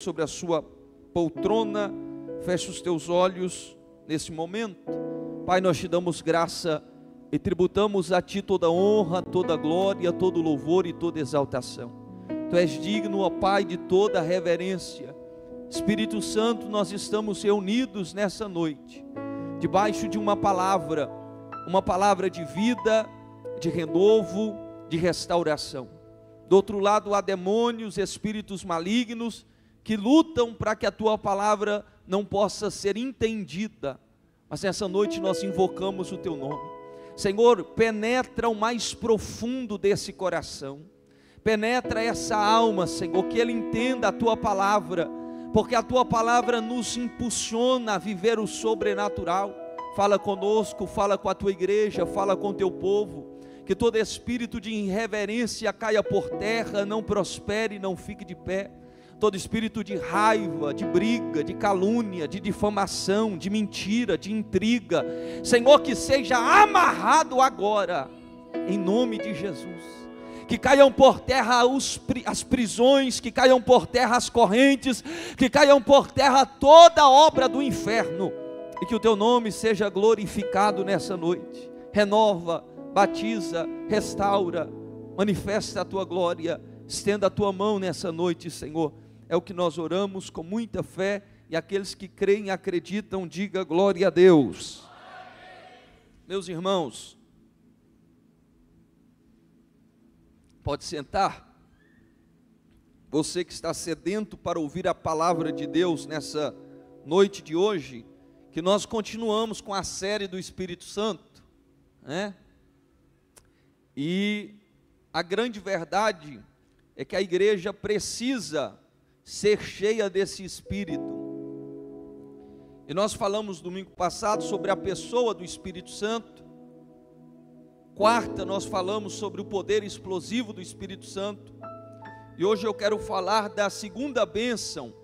sobre a sua poltrona, feche os teus olhos nesse momento. Pai, nós te damos graça e tributamos a Ti toda honra, toda glória, todo louvor e toda exaltação. Tu és digno, ó Pai, de toda reverência. Espírito Santo, nós estamos reunidos nessa noite, debaixo de uma palavra de vida, de renovo, de restauração. Do outro lado há demônios, espíritos malignos, que lutam para que a Tua palavra não possa ser entendida. Mas nessa noite nós invocamos o Teu nome. Senhor, penetra o mais profundo desse coração, penetra essa alma, Senhor, que ele entenda a Tua palavra, porque a Tua palavra nos impulsiona a viver o sobrenatural. Fala conosco, fala com a Tua igreja, fala com o Teu povo, que todo espírito de irreverência caia por terra, não prospere, não fique de pé. Todo espírito de raiva, de briga, de calúnia, de difamação, de mentira, de intriga, Senhor, que seja amarrado agora, em nome de Jesus. Que caiam por terra as prisões, que caiam por terra as correntes, que caiam por terra toda a obra do inferno, e que o Teu nome seja glorificado nessa noite. Renova, batiza, restaura, manifesta a Tua glória, estenda a Tua mão nessa noite, Senhor. É o que nós oramos com muita fé, e aqueles que creem e acreditam, diga glória a Deus. Meus irmãos, pode sentar. Você que está sedento para ouvir a palavra de Deus nessa noite de hoje, que nós continuamos com a série do Espírito Santo, né? E a grande verdade é que a igreja precisa ser cheia desse Espírito. E nós falamos domingo passado sobre a pessoa do Espírito Santo. Quarta nós falamos sobre o poder explosivo do Espírito Santo. E hoje eu quero falar da segunda bênção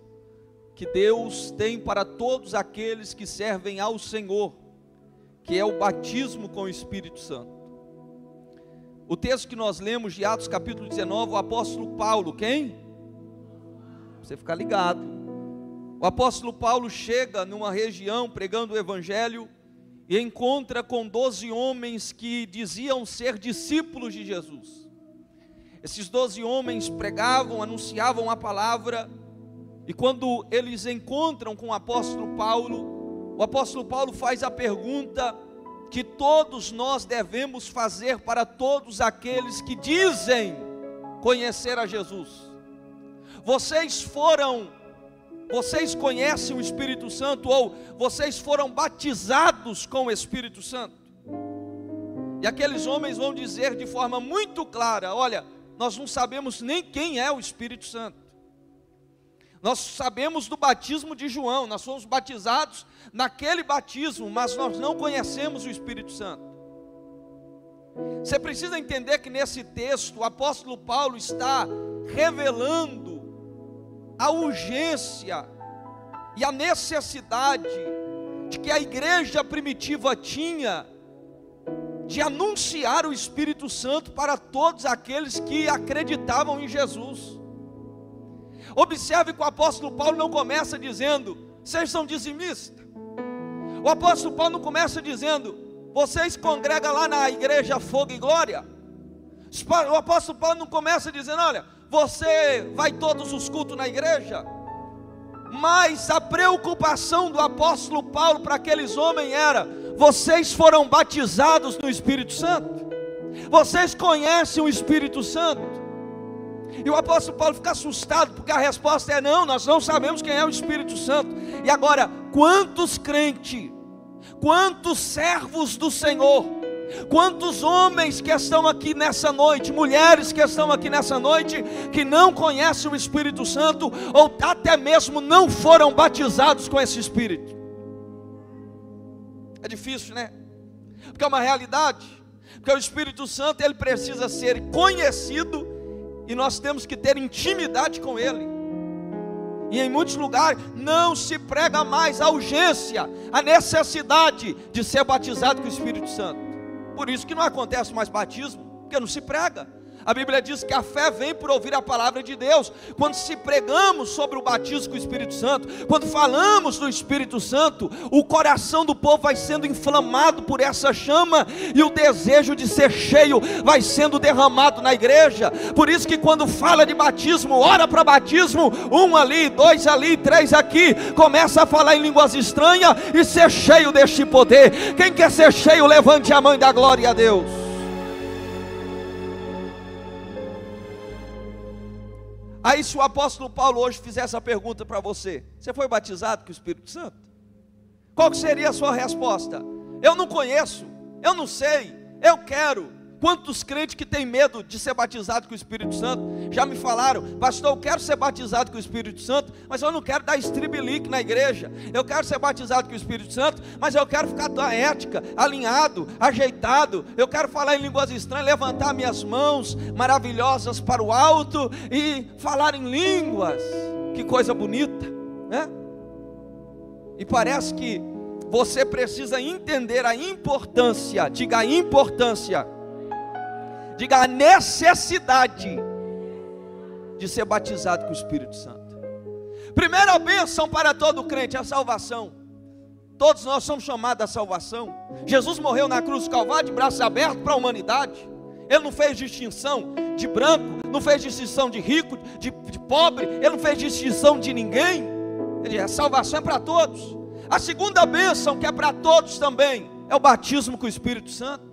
que Deus tem para todos aqueles que servem ao Senhor, que é o batismo com o Espírito Santo. O texto que nós lemos de Atos capítulo 19, o apóstolo Paulo, quem? Você ficar ligado. O apóstolo Paulo chega numa região pregando o evangelho e encontra com 12 homens que diziam ser discípulos de Jesus. Esses 12 homens pregavam, anunciavam a palavra, e quando eles encontram com o apóstolo Paulo faz a pergunta que todos nós devemos fazer para todos aqueles que dizem conhecer a Jesus. Vocês conhecem o Espírito Santo, ou vocês foram batizados com o Espírito Santo? E aqueles homens vão dizer de forma muito clara: olha, nós não sabemos nem quem é o Espírito Santo. Nós sabemos do batismo de João, nós fomos batizados naquele batismo, mas nós não conhecemos o Espírito Santo. Você precisa entender que nesse texto o apóstolo Paulo está revelando a urgência e a necessidade de que a igreja primitiva tinha de anunciar o Espírito Santo para todos aqueles que acreditavam em Jesus. Observe que o apóstolo Paulo não começa dizendo: vocês são dizimistas. O apóstolo Paulo não começa dizendo: vocês congregam lá na igreja Fogo e Glória. O apóstolo Paulo não começa dizendo: olha, você vai todos os cultos na igreja. Mas a preocupação do apóstolo Paulo para aqueles homens era: vocês foram batizados no Espírito Santo? Vocês conhecem o Espírito Santo? E o apóstolo Paulo fica assustado, porque a resposta é: não, nós não sabemos quem é o Espírito Santo. E agora, quantos crentes, quantos servos do Senhor, quantos homens que estão aqui nessa noite, mulheres que estão aqui nessa noite, que não conhecem o Espírito Santo, ou até mesmo não foram batizados com esse Espírito? É difícil, né? Porque é uma realidade. Porque o Espírito Santo, ele precisa ser conhecido, e nós temos que ter intimidade com Ele. E em muitos lugares não se prega mais a urgência, a necessidade de ser batizado com o Espírito Santo. Por isso que não acontece mais batismo, porque não se prega. A Bíblia diz que a fé vem por ouvir a palavra de Deus. Quando se pregamos sobre o batismo com o Espírito Santo, quando falamos do Espírito Santo, o coração do povo vai sendo inflamado por essa chama, e o desejo de ser cheio vai sendo derramado na igreja. Por isso que quando fala de batismo, ora para batismo, 1 ali, 2 ali, 3 aqui, começa a falar em línguas estranhas e ser cheio deste poder. Quem quer ser cheio, levante a mão e dá glória a Deus. Aí se o apóstolo Paulo hoje fizer essa pergunta para você: você foi batizado com o Espírito Santo? Qual que seria a sua resposta? Eu não conheço, eu não sei, eu quero. Quantos crentes que têm medo de ser batizado com o Espírito Santo já me falaram: pastor, eu quero ser batizado com o Espírito Santo, mas eu não quero dar estribilique na igreja. Eu quero ser batizado com o Espírito Santo, mas eu quero ficar da ética, alinhado, ajeitado. Eu quero falar em línguas estranhas, levantar minhas mãos maravilhosas para o alto e falar em línguas. Que coisa bonita, né? E parece que você precisa entender a importância, diga a importância, diga a necessidade de ser batizado com o Espírito Santo. Primeira bênção para todo crente é a salvação. Todos nós somos chamados à salvação. Jesus morreu na cruz do Calvário de braços abertos para a humanidade. Ele não fez distinção de branco, não fez distinção de rico, de pobre. Ele não fez distinção de ninguém. A salvação é para todos. A segunda bênção, que é para todos também, é o batismo com o Espírito Santo.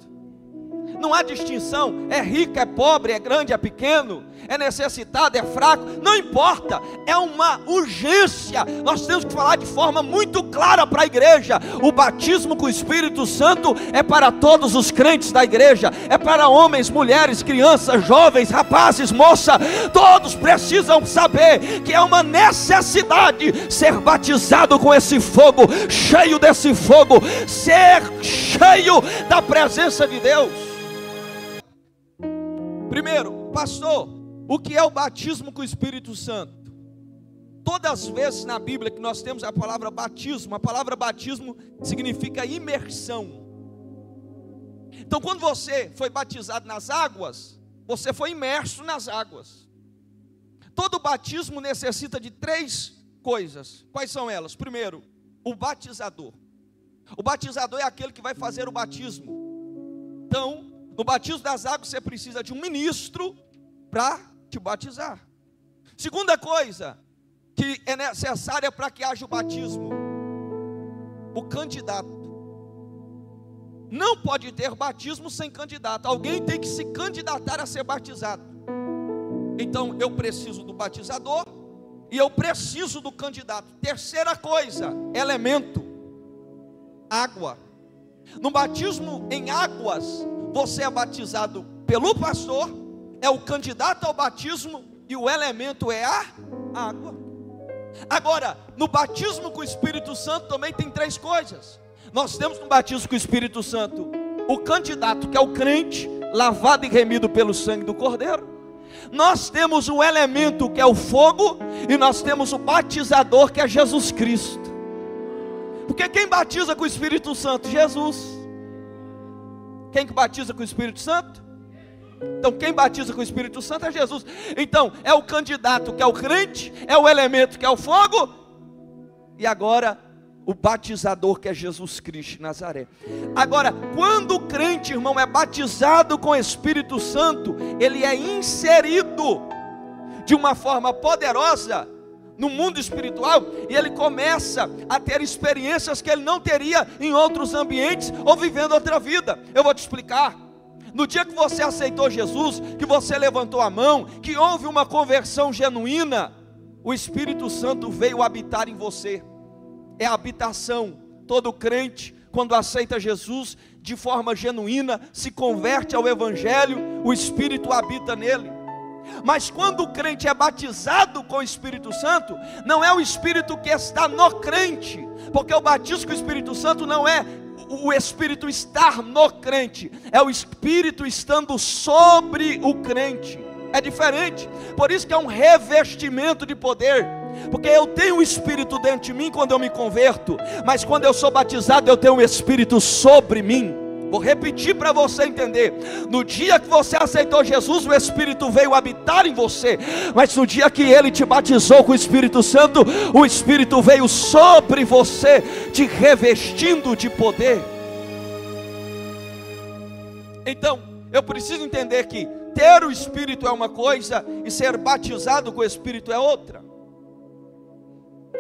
Não há distinção, é rico, é pobre, é grande, é pequeno, é necessitado, é fraco, não importa, é uma urgência. Nós temos que falar de forma muito clara para a igreja: o batismo com o Espírito Santo é para todos os crentes da igreja, é para homens, mulheres, crianças, jovens, rapazes, moça. Todos precisam saber que é uma necessidade ser batizado com esse fogo, cheio desse fogo, ser cheio da presença de Deus. Primeiro, pastor, o que é o batismo com o Espírito Santo? Todas as vezes na Bíblia que nós temos a palavra batismo significa imersão. Então quando você foi batizado nas águas, você foi imerso nas águas. Todo batismo necessita de 3 coisas. Quais são elas? Primeiro, o batizador. O batizador é aquele que vai fazer o batismo. Então, no batismo das águas você precisa de um ministro para te batizar. Segunda coisa que é necessária para que haja o batismo: o candidato. Não pode ter batismo sem candidato. Alguém tem que se candidatar a ser batizado. Então eu preciso do batizador e eu preciso do candidato. Terceira coisa, elemento: água. No batismo em águas, você é batizado pelo pastor, é o candidato ao batismo, e o elemento é a água. Agora, no batismo com o Espírito Santo também tem 3 coisas. Nós temos no batismo com o Espírito Santo o candidato, que é o crente, lavado e remido pelo sangue do Cordeiro. Nós temos o elemento, que é o fogo, e nós temos o batizador, que é Jesus Cristo. Porque quem batiza com o Espírito Santo? Jesus. Quem que batiza com o Espírito Santo? Então quem batiza com o Espírito Santo é Jesus. Então é o candidato, que é o crente, é o elemento, que é o fogo, e agora o batizador, que é Jesus Cristo de Nazaré. Agora, quando o crente, irmão, é batizado com o Espírito Santo, ele é inserido de uma forma poderosa no mundo espiritual, e ele começa a ter experiências que ele não teria em outros ambientes, ou vivendo outra vida. Eu vou te explicar. No dia que você aceitou Jesus, que você levantou a mão, que houve uma conversão genuína, o Espírito Santo veio habitar em você. É a habitação. Todo crente, quando aceita Jesus de forma genuína, se converte ao Evangelho, o Espírito habita nele. Mas quando o crente é batizado com o Espírito Santo, não é o Espírito que está no crente, porque o batismo com o Espírito Santo não é o Espírito estar no crente, é o Espírito estando sobre o crente. É diferente. Por isso que é um revestimento de poder, porque eu tenho o Espírito dentro de mim quando eu me converto, mas quando eu sou batizado eu tenho o Espírito sobre mim. Vou repetir para você entender. No dia que você aceitou Jesus, o Espírito veio habitar em você. Mas no dia que Ele te batizou com o Espírito Santo, o Espírito veio sobre você, te revestindo de poder. Então, eu preciso entender que ter o Espírito é uma coisa e ser batizado com o Espírito é outra.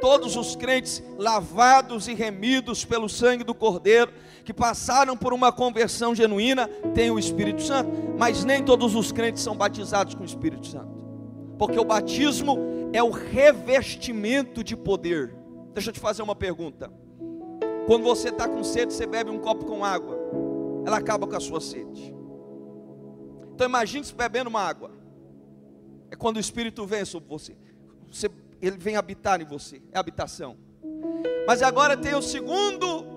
Todos os crentes lavados e remidos pelo sangue do Cordeiro, que passaram por uma conversão genuína, têm o Espírito Santo. Mas nem todos os crentes são batizados com o Espírito Santo, porque o batismo é o revestimento de poder. Deixa eu te fazer uma pergunta. Quando você está com sede, você bebe um copo com água, ela acaba com a sua sede. Então imagine se bebendo uma água. É quando o Espírito vem sobre você. Ele vem habitar em você, é habitação. Mas agora tem o segundo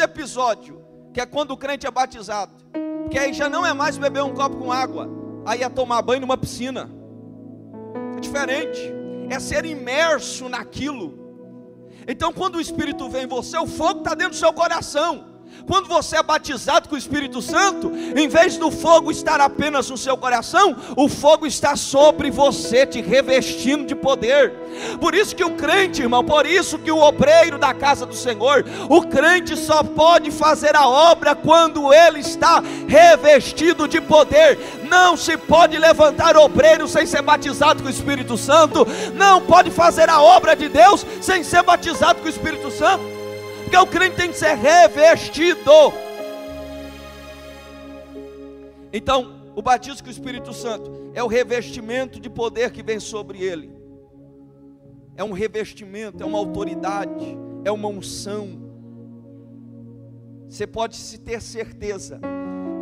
episódio, que é quando o crente é batizado. Porque aí já não é mais beber um copo com água, aí é tomar banho numa piscina. É diferente, é ser imerso naquilo. Então quando o Espírito vem em você, o fogo está dentro do seu coração. Quando você é batizado com o Espírito Santo, em vez do fogo estar apenas no seu coração, o fogo está sobre você, te revestindo de poder. Por isso que o crente, irmão, por isso que o obreiro da casa do Senhor, o crente só pode fazer a obra quando ele está revestido de poder. Não se pode levantar obreiro sem ser batizado com o Espírito Santo. Não pode fazer a obra de Deus sem ser batizado com o Espírito Santo. Porque o crente tem que ser revestido. Então, o batismo com o Espírito Santo é o revestimento de poder que vem sobre ele. É um revestimento, é uma autoridade, é uma unção. Você pode se ter certeza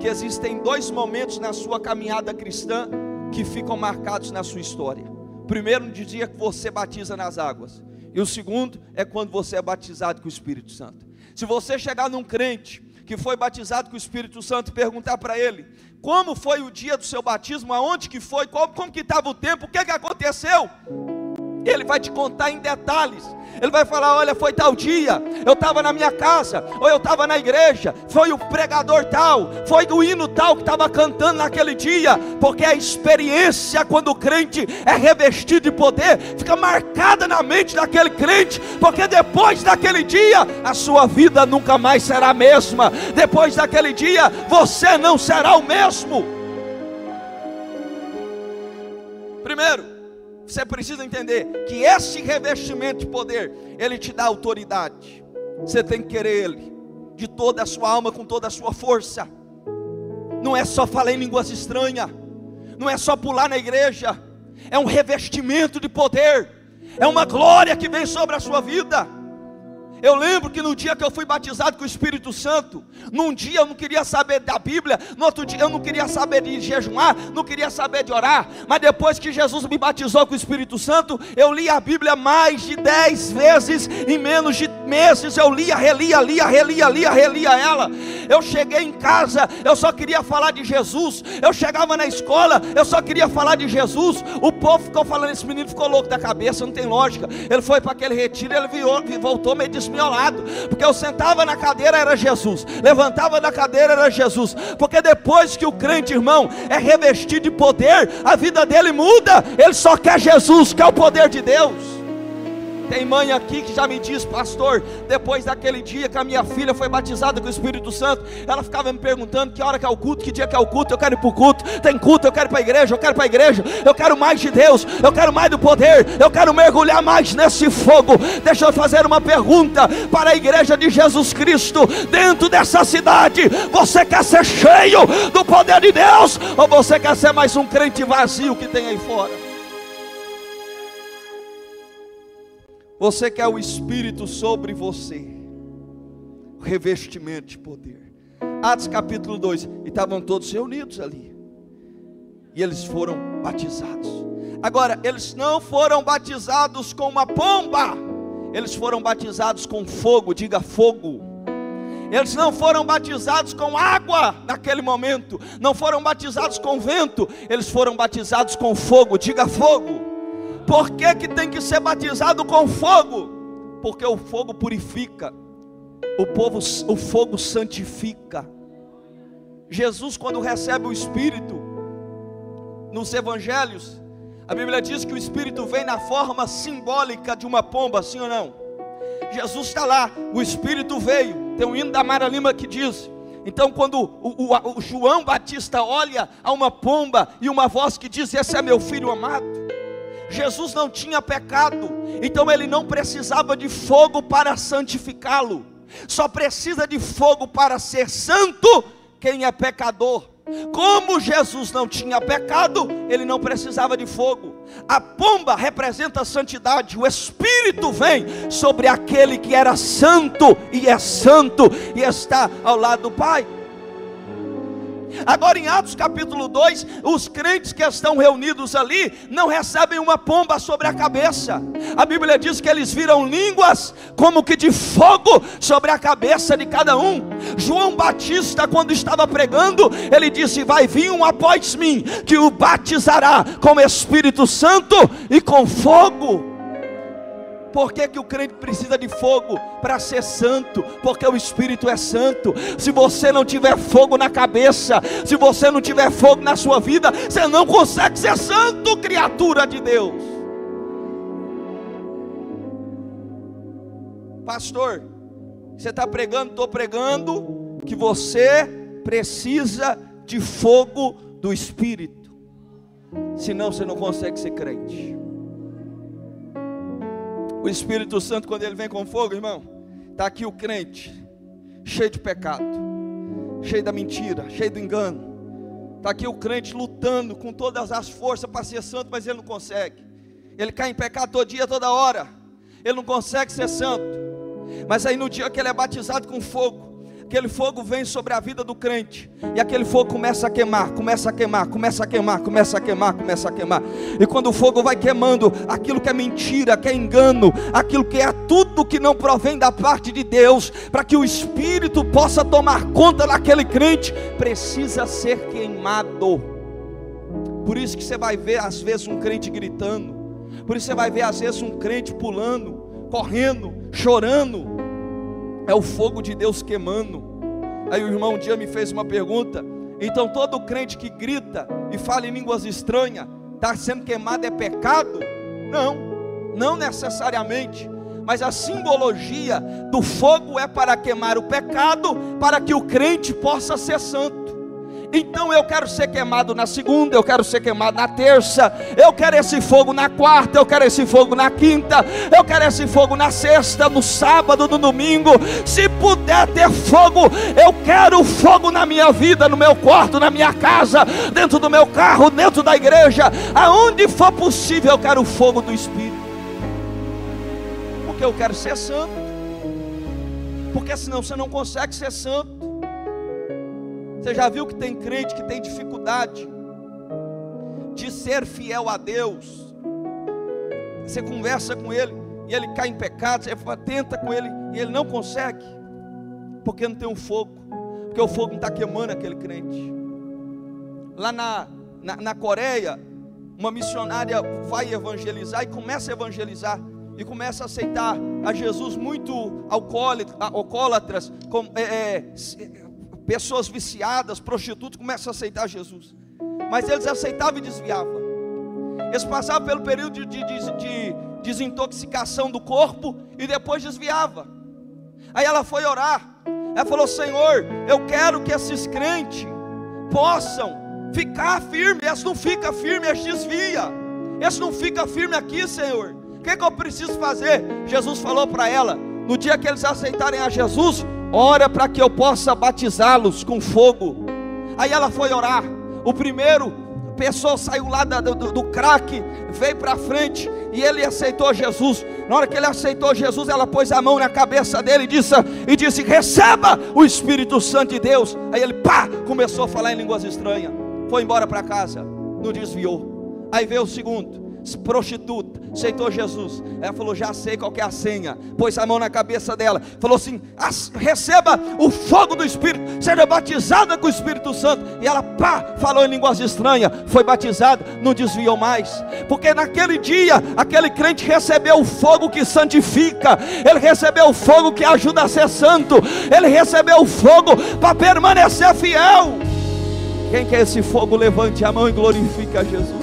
que existem dois momentos na sua caminhada cristã que ficam marcados na sua história. Primeiro, no dia que você batiza nas águas. E o segundo é quando você é batizado com o Espírito Santo. Se você chegar num crente que foi batizado com o Espírito Santo e perguntar para ele como foi o dia do seu batismo, aonde que foi, como que estava o tempo, o que aconteceu, ele vai te contar em detalhes. Ele vai falar: olha, foi tal dia, eu estava na minha casa, ou eu estava na igreja, foi o pregador tal, foi o hino tal que estava cantando naquele dia. Porque a experiência, quando o crente é revestido de poder, fica marcada na mente daquele crente, porque depois daquele dia, a sua vida nunca mais será a mesma. Depois daquele dia, você não será o mesmo. Primeiro, você precisa entender que esse revestimento de poder, ele te dá autoridade. Você tem que querer ele de toda a sua alma, com toda a sua força. Não é só falar em línguas estranhas, não é só pular na igreja. É um revestimento de poder, é uma glória que vem sobre a sua vida. Eu lembro que no dia que eu fui batizado com o Espírito Santo, num dia eu não queria saber da Bíblia, no outro dia eu não queria saber de jejuar, não queria saber de orar. Mas depois que Jesus me batizou com o Espírito Santo, eu li a Bíblia mais de 10 vezes. Em menos de meses eu relia ela. Eu cheguei em casa, eu só queria falar de Jesus. Eu chegava na escola, eu só queria falar de Jesus. O povo ficou falando: esse menino ficou louco da cabeça, não tem lógica. Ele foi para aquele retiro, ele voltou meio desmiolado, porque eu sentava na cadeira, era Jesus, levantava da cadeira, era Jesus. Porque depois que o crente, irmão, é revestido de poder, a vida dele muda. Ele só quer Jesus, quer o poder de Deus. Tem mãe aqui que já me diz: pastor, depois daquele dia que a minha filha foi batizada com o Espírito Santo, ela ficava me perguntando que hora que é o culto, que dia que é o culto. Eu quero ir para o culto, tem culto, eu quero ir para a igreja, eu quero ir para a igreja. Eu quero mais de Deus, eu quero mais do poder, eu quero mergulhar mais nesse fogo. Deixa eu fazer uma pergunta para a igreja de Jesus Cristo dentro dessa cidade: você quer ser cheio do poder de Deus, ou você quer ser mais um crente vazio que tem aí fora? Você quer o Espírito sobre você, o revestimento de poder. Atos capítulo 2, e estavam todos reunidos ali, e eles foram batizados. Agora, eles não foram batizados com uma pomba, eles foram batizados com fogo. Diga fogo. Eles não foram batizados com água naquele momento, não foram batizados com vento, eles foram batizados com fogo. Diga fogo. Por que tem que ser batizado com fogo? Porque o fogo purifica. o fogo santifica. Jesus, quando recebe o Espírito, nos evangelhos, a Bíblia diz que o Espírito vem na forma simbólica de uma pomba, sim ou não? Jesus está lá, o Espírito veio. Tem um hino da Mara Lima que diz: então quando o João Batista olha a uma pomba e uma voz que diz: esse é meu filho amado. Jesus não tinha pecado, então ele não precisava de fogo para santificá-lo. Só precisa de fogo para ser santo quem é pecador. Como Jesus não tinha pecado, ele não precisava de fogo. A pomba representa a santidade. O Espírito vem sobre aquele que era santo e é santo e está ao lado do Pai. Agora em Atos capítulo 2, os crentes que estão reunidos ali não recebem uma pomba sobre a cabeça. A Bíblia diz que eles viram línguas como que de fogo sobre a cabeça de cada um. João Batista, quando estava pregando, ele disse: vai vir um após mim, que o batizará com o Espírito Santo e com fogo. Por que que o crente precisa de fogo? Para ser santo, porque o Espírito é santo. Se você não tiver fogo na cabeça, se você não tiver fogo na sua vida, você não consegue ser santo, criatura de Deus. Pastor, você está pregando, estou pregando, que você precisa de fogo do Espírito, senão você não consegue ser crente. O Espírito Santo, quando ele vem com fogo, irmão, está aqui o crente, cheio de pecado, cheio da mentira, cheio do engano. Está aqui o crente lutando com todas as forças para ser santo, mas ele não consegue. Ele cai em pecado todo dia, toda hora. Ele não consegue ser santo. Mas aí no dia que ele é batizado com fogo, aquele fogo vem sobre a vida do crente, e aquele fogo começa a queimar, começa a queimar, começa a queimar, começa a queimar, começa a queimar. E quando o fogo vai queimando, aquilo que é mentira, que é engano, aquilo que é tudo que não provém da parte de Deus, para que o Espírito possa tomar conta daquele crente, precisa ser queimado. Por isso que você vai ver às vezes um crente gritando, por isso você vai ver às vezes um crente pulando, correndo, chorando. É o fogo de Deus queimando. Aí o irmão um dia me fez uma pergunta: então todo crente que grita e fala em línguas estranhas está sendo queimado, é pecado? Não necessariamente. Mas a simbologia do fogo é para queimar o pecado, para que o crente possa ser santo. Então eu quero ser queimado na segunda, eu quero ser queimado na terça, eu quero esse fogo na quarta, eu quero esse fogo na quinta, eu quero esse fogo na sexta, no sábado, no domingo. Se puder ter fogo, eu quero fogo na minha vida, no meu quarto, na minha casa, dentro do meu carro, dentro da igreja, aonde for possível eu quero o fogo do Espírito. Porque eu quero ser santo, porque senão você não consegue ser santo. Você já viu que tem crente que tem dificuldade de ser fiel a Deus? Você conversa com ele e ele cai em pecado, você tenta com ele e ele não consegue, porque não tem um fogo, porque o fogo não está queimando aquele crente. Lá na Coreia, uma missionária vai evangelizar e começa a evangelizar, e começa a aceitar a Jesus. Muito alcoólatras, pessoas viciadas, prostitutas, começam a aceitar Jesus. Mas eles aceitavam e desviavam. Eles passavam pelo período de desintoxicação do corpo e depois desviavam. Aí ela foi orar. Ela falou: Senhor, eu quero que esses crentes possam ficar firmes. Eles não ficam firmes, eles desviam. Eles não ficam firmes aqui, Senhor. O que eu preciso fazer? Jesus falou para ela: no dia que eles aceitarem a Jesus, ora para que eu possa batizá-los com fogo. Aí ela foi orar. O primeiro pessoa saiu lá do crack, veio para frente e ele aceitou Jesus. Na hora que ele aceitou Jesus, ela pôs a mão na cabeça dele e disse: receba o Espírito Santo de Deus. Aí ele começou a falar em línguas estranhas, foi embora para casa, não desviou. Aí veio o segundo, prostituta, aceitou Jesus. Ela falou: já sei qual que é a senha. Pôs a mão na cabeça dela, falou assim: receba o fogo do Espírito, seja batizada com o Espírito Santo. E ela falou em línguas estranhas, foi batizada, não desviou mais. Porque naquele dia, aquele crente recebeu o fogo que santifica, ele recebeu o fogo que ajuda a ser santo, ele recebeu o fogo para permanecer fiel. Quem quer esse fogo, levante a mão e glorifique a Jesus.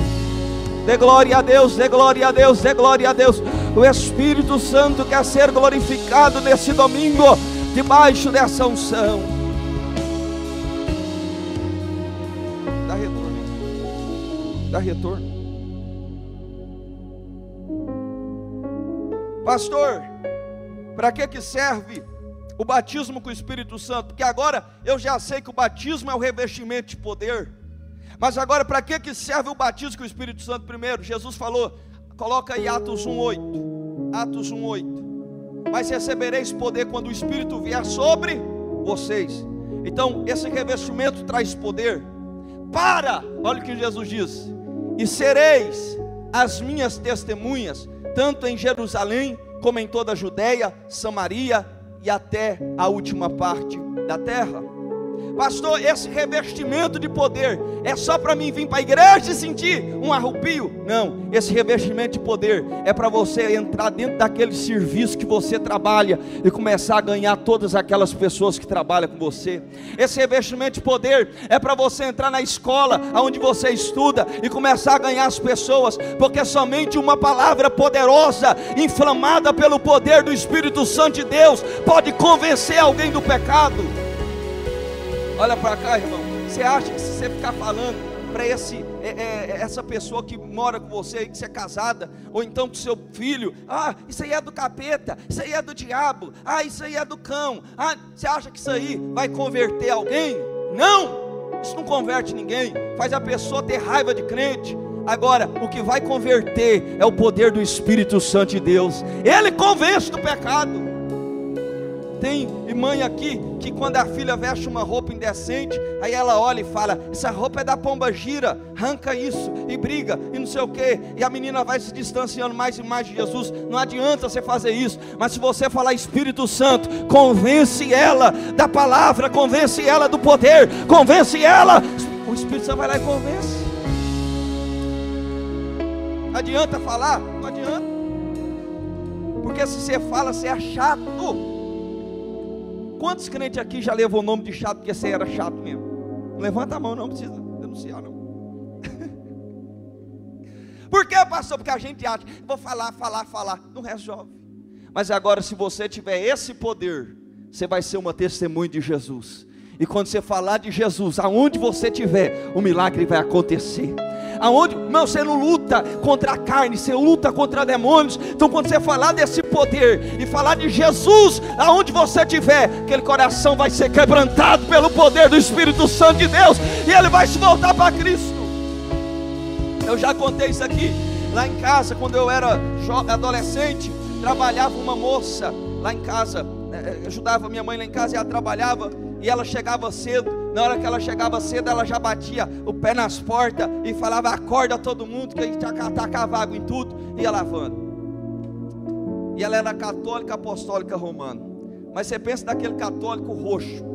Dê glória a Deus, dê glória a Deus, dê glória a Deus. O Espírito Santo quer ser glorificado nesse domingo, debaixo dessa unção. Dá retorno, dá retorno. Pastor, para que serve o batismo com o Espírito Santo? Porque agora eu já sei que o batismo é o revestimento de poder. Mas agora, para que serve o batismo com o Espírito Santo? Primeiro, Jesus falou, coloca aí Atos 1:8. Atos 1:8. Mas recebereis poder quando o Espírito vier sobre vocês. Então, esse revestimento traz poder. Olha o que Jesus diz: e sereis as minhas testemunhas, tanto em Jerusalém, como em toda a Judéia, Samaria e até a última parte da terra. Pastor, esse revestimento de poder é só para mim vir para a igreja e sentir um arrepio? Não, esse revestimento de poder é para você entrar dentro daquele serviço que você trabalha e começar a ganhar todas aquelas pessoas que trabalham com você. Esse revestimento de poder é para você entrar na escola onde você estuda e começar a ganhar as pessoas, porque somente uma palavra poderosa, inflamada pelo poder do Espírito Santo de Deus, pode convencer alguém do pecado. Olha para cá, irmão. Você acha que se você ficar falando para essa pessoa que mora com você, que você é casada, ou então com seu filho: isso aí é do capeta, isso aí é do diabo, isso aí é do cão, você acha que isso aí vai converter alguém? Não, isso não converte ninguém, faz a pessoa ter raiva de crente. Agora, o que vai converter é o poder do Espírito Santo de Deus. Ele convence do pecado. Tem mãe aqui que quando a filha veste uma roupa indecente, aí ela olha e fala: essa roupa é da pomba gira, arranca isso, e briga, e não sei o que, e a menina vai se distanciando mais e mais de Jesus. Não adianta você fazer isso, mas se você falar Espírito Santo, convence ela da palavra, convence ela do poder, convence ela, o Espírito Santo vai lá e convence. Adianta falar? Não adianta, porque se você fala, você é chato. Quantos crentes aqui já levou o nome de chato porque você era chato mesmo? Levanta a mão, não precisa denunciar não. Por que, pastor? Porque a gente acha, vou falar, não resolve. Mas agora, se você tiver esse poder, você vai ser uma testemunha de Jesus. E quando você falar de Jesus, aonde você estiver, o milagre vai acontecer. Aonde, não, você não luta contra a carne, você luta contra demônios. Então quando você falar desse poder e falar de Jesus, aonde você estiver, aquele coração vai ser quebrantado pelo poder do Espírito Santo de Deus, e ele vai se voltar para Cristo. Eu já contei isso aqui, lá em casa, quando eu era adolescente, trabalhava uma moça lá em casa, ajudava minha mãe lá em casa, e ela trabalhava, e ela chegava cedo. Na hora que ela chegava cedo, ela já batia o pé nas portas e falava: acorda todo mundo, que a gente ia tacar água em tudo, e ia lavando. E ela era católica apostólica romana. Mas você pensa naquele católico roxo,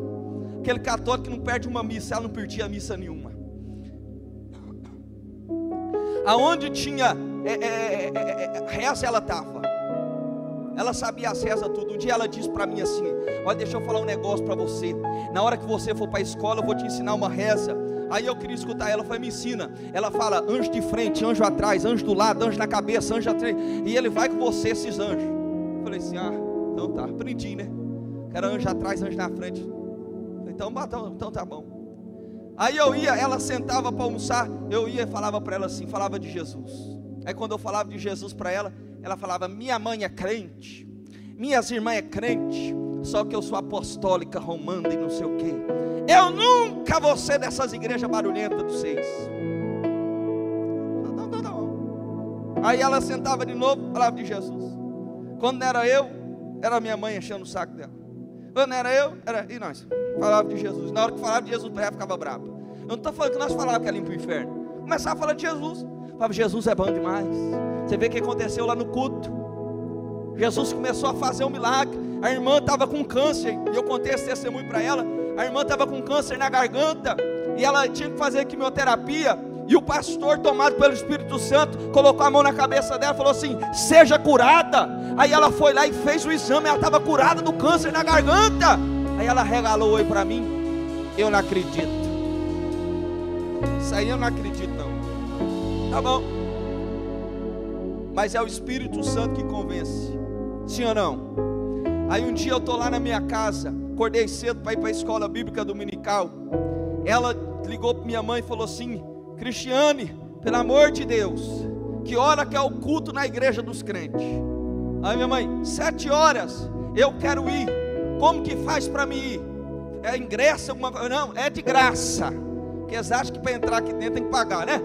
aquele católico que não perde uma missa. Ela não perdia missa nenhuma. Aonde tinha reza, ela estava. Ela sabia as rezas tudo. Um dia ela disse para mim assim: olha, deixa eu falar um negócio para você. Na hora que você for para a escola, eu vou te ensinar uma reza. Aí eu queria escutar ela, falei: me ensina. Ela fala: anjo de frente, anjo atrás, anjo do lado, anjo na cabeça, anjo atrás. E ele vai com você, esses anjos. Eu falei assim: então tá, aprendi, né? Que era anjo atrás, anjo na frente. Falei, então tá bom. Aí eu ia, ela sentava para almoçar, eu ia e falava para ela assim, falava de Jesus. Aí quando eu falava de Jesus para ela, ela falava: minha mãe é crente, minhas irmãs é crente, só que eu sou apostólica romana e não sei o que. Eu nunca vou ser dessas igrejas barulhentas dos seis. Não. Aí ela sentava de novo, falava de Jesus. Quando não era eu, era minha mãe enchendo o saco dela. Quando não era eu, e nós falava de Jesus. Na hora que falava de Jesus, ela ficava brava. Eu não estou falando que nós falávamos que ela ia para o inferno. Começava a falar de Jesus. Falava, Jesus é bom demais. Você vê o que aconteceu lá no culto. Jesus começou a fazer um milagre. A irmã estava com câncer, e eu contei esse testemunho para ela. A irmã estava com câncer na garganta, e ela tinha que fazer quimioterapia, e o pastor, tomado pelo Espírito Santo, colocou a mão na cabeça dela e falou assim, seja curada. Aí ela foi lá e fez o exame, ela estava curada do câncer na garganta. Aí ela regalou oi para mim. Eu não acredito. Isso aí eu não acredito não. Tá bom, mas é o Espírito Santo que convence, sim ou não? Aí um dia eu estou lá na minha casa, acordei cedo para ir para a escola bíblica dominical. Ela ligou para minha mãe e falou assim, Cristiane, pelo amor de Deus, que hora que é o culto na igreja dos crentes? Aí minha mãe, 7 horas, eu quero ir, como que faz para mim ir? É ingresso alguma coisa? Não, é de graça, porque eles acham que para entrar aqui dentro tem que pagar, né?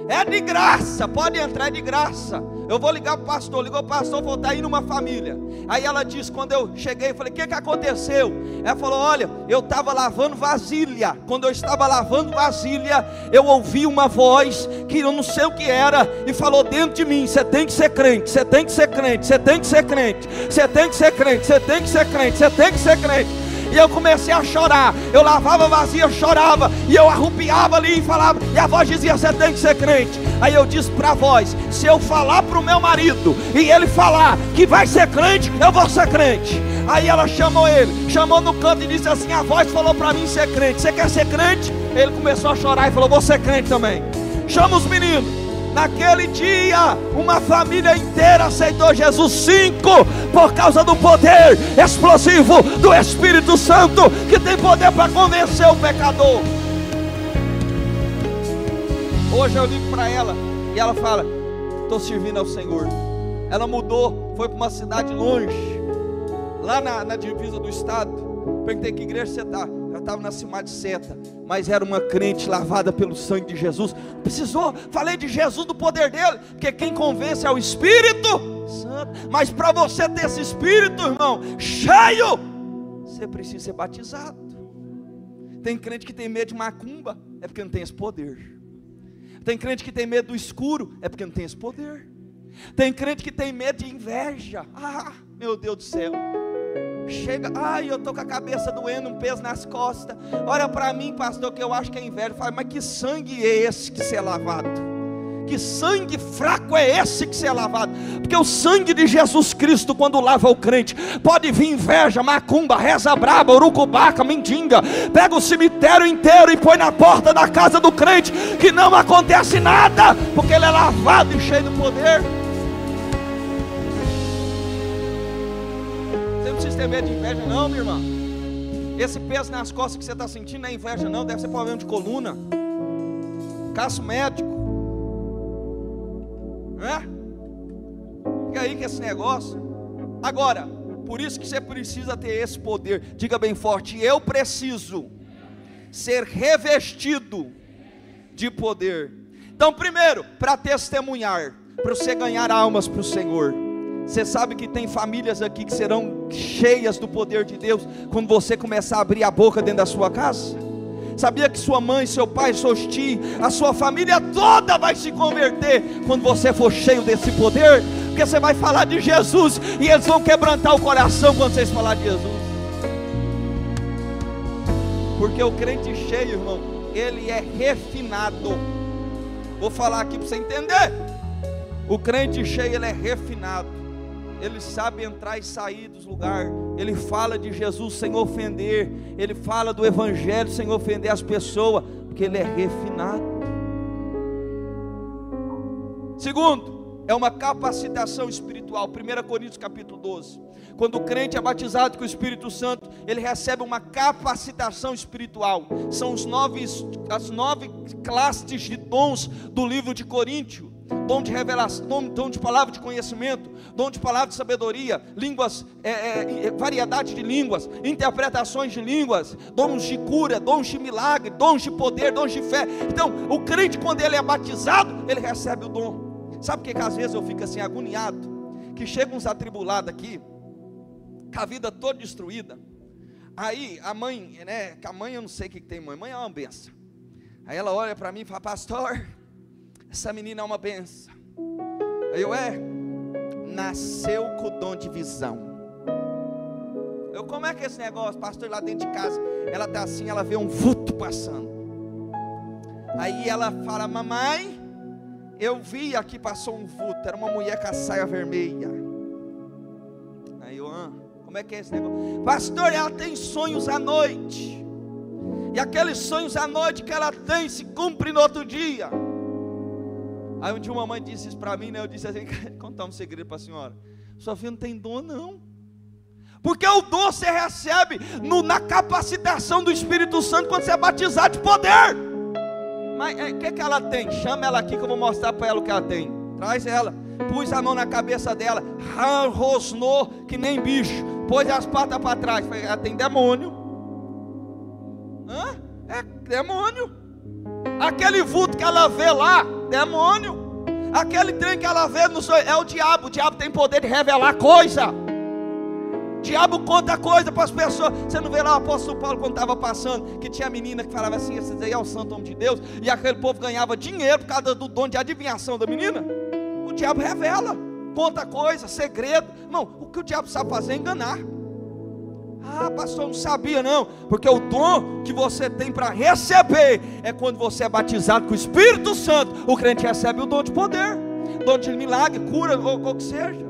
É de graça, pode entrar, é de graça. Eu vou ligar para o pastor, ligou para o pastor, vou estar aí numa família. Aí ela disse, quando eu cheguei, eu falei, o que aconteceu? Ela falou, olha, eu estava lavando vasilha. Quando eu estava lavando vasilha, eu ouvi uma voz, que eu não sei o que era, e falou dentro de mim, você tem que ser crente, você tem que ser crente, você tem que ser crente, você tem que ser crente, você tem que ser crente, você tem que ser crente. E eu comecei a chorar, eu lavava vazia, chorava, e eu arrupiava ali e falava, e a voz dizia, você tem que ser crente. Aí eu disse para a voz, se eu falar para o meu marido, e ele falar que vai ser crente, eu vou ser crente. Aí ela chamou ele, chamou no canto e disse assim, a voz falou para mim ser crente, você quer ser crente? Ele começou a chorar e falou, vou ser crente também. Chama os meninos. Naquele dia, uma família inteira aceitou Jesus. 5, por causa do poder explosivo do Espírito Santo, que tem poder para convencer o pecador. Hoje eu ligo para ela e ela fala, estou servindo ao Senhor. Ela mudou, foi para uma cidade longe, lá na divisa do estado. Perguntei, que igreja você está? Ela estava na Cimar de Seta, mas era uma crente lavada pelo sangue de Jesus. Precisou, falei de Jesus, do poder dele, porque quem convence é o Espírito Santo. Mas para você ter esse Espírito, irmão, cheio, você precisa ser batizado. Tem crente que tem medo de macumba, é porque não tem esse poder. Tem crente que tem medo do escuro, é porque não tem esse poder. Tem crente que tem medo de inveja. Ah, meu Deus do céu. Chega, ai, eu estou com a cabeça doendo, um peso nas costas. Olha para mim, pastor, que eu acho que é inveja. Fala, mas que sangue é esse que você é lavado? Que sangue fraco é esse que você é lavado? Porque o sangue de Jesus Cristo, quando lava o crente, pode vir inveja, macumba, reza braba, urucubaca, mendiga. Pega o cemitério inteiro e põe na porta da casa do crente, que não acontece nada, porque ele é lavado e cheio do poder. Não precisa ter medo de inveja não, minha irmã. Esse peso nas costas que você está sentindo não é inveja não, deve ser problema de coluna. Caso médico, não é? Fica aí com esse negócio. Agora, por isso que você precisa ter esse poder. Diga bem forte, eu preciso ser revestido de poder. Então primeiro, para testemunhar, para você ganhar almas para o Senhor. Você sabe que tem famílias aqui que serão cheias do poder de Deus quando você começar a abrir a boca dentro da sua casa? Sabia que sua mãe, seu pai, seus tios, a sua família toda vai se converter quando você for cheio desse poder? Porque você vai falar de Jesus e eles vão quebrantar o coração quando vocês falar de Jesus. Porque o crente cheio, irmão, ele é refinado. Vou falar aqui para você entender. O crente cheio, ele é refinado. Ele sabe entrar e sair dos lugares. Ele fala de Jesus sem ofender. Ele fala do Evangelho sem ofender as pessoas, porque ele é refinado. Segundo, é uma capacitação espiritual. 1 Coríntios capítulo 12. Quando o crente é batizado com o Espírito Santo, ele recebe uma capacitação espiritual. São as 9 classes de dons do livro de Coríntios. Dom de revelação, dom de palavra de conhecimento, dom de palavra de sabedoria, línguas, variedade de línguas, interpretações de línguas, dons de cura, dons de milagre, dons de poder, dons de fé. Então, o crente, quando ele é batizado, ele recebe o dom. Sabe por que às vezes eu fico assim agoniado? Que chegam uns atribulados aqui, com a vida toda destruída. Aí a mãe, que a mãe eu não sei o que tem mãe é uma benção. Aí ela olha para mim e fala, pastor, essa menina é uma benção. Aí eu, nasceu com o dom de visão. Eu, como é que é esse negócio? Pastor, lá dentro de casa, ela está assim, ela vê um vulto passando. Aí ela fala, mamãe, eu vi aqui, passou um vulto, era uma mulher com a saia vermelha. Aí eu, como é que é esse negócio? Pastor, ela tem sonhos à noite, e aqueles sonhos à noite que ela tem, se cumprem no outro dia. Aí um dia uma mãe disse isso para mim, né? Eu disse assim, contar um segredo para a senhora, sua filha não tem dom não. Porque o dom você recebe na capacitação do Espírito Santo, quando você é batizado de poder. Mas o que ela tem? Chama ela aqui que eu vou mostrar para ela o que ela tem. Traz ela. Pus a mão na cabeça dela, rosnou que nem bicho, pôs as patas para trás. Falei, ela tem demônio. É demônio. Aquele vulto que ela vê lá, demônio. Aquele trem que ela vê no sonho, é o diabo. O diabo tem poder de revelar coisa. O diabo conta coisa para as pessoas. Você não vê lá o apóstolo Paulo quando estava passando, que tinha menina que falava assim, esse aí é o santo homem de Deus, e aquele povo ganhava dinheiro por causa do dom de adivinhação da menina. O diabo revela, conta coisa, segredo. Irmão, o que o diabo sabe fazer é enganar. Pastor, não sabia não. Porque o dom que você tem para receber é quando você é batizado com o Espírito Santo. O crente recebe o dom de poder, dom de milagre, cura, ou o que seja.